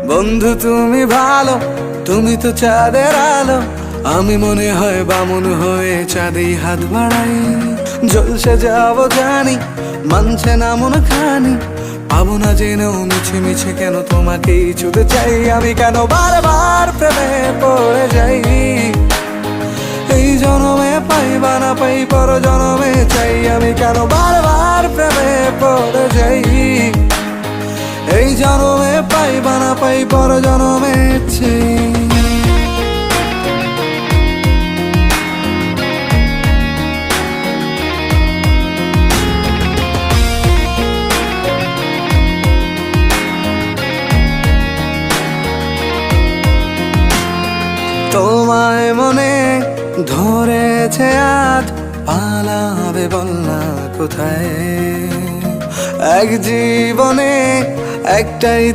বন্ধু তুমি ভালো, তুমি তো চাঁদের আলো। আমি মনে হয় বামুন হয়ে চাঁদেই হাত বাড়াই। জলসে যাবো জানি, মানছে না মন খানি। পাবো না জেনেও মিছে মিছে কেন তোমাকেই ছুতে চাই। আমি কেন বারবার প্রেমে পড়ে যাই। এই জনমে পাই বা না পাই, পর জনমে চাই। আমি কেন বারবার প্রেমে পড়ে যাই। এই জনমে পাই বা না পাই, পর জনমে চাই। তোমায় মনে ধরেছে আজ, পালাবে বল না কোথায়। এক জীবনে একটাই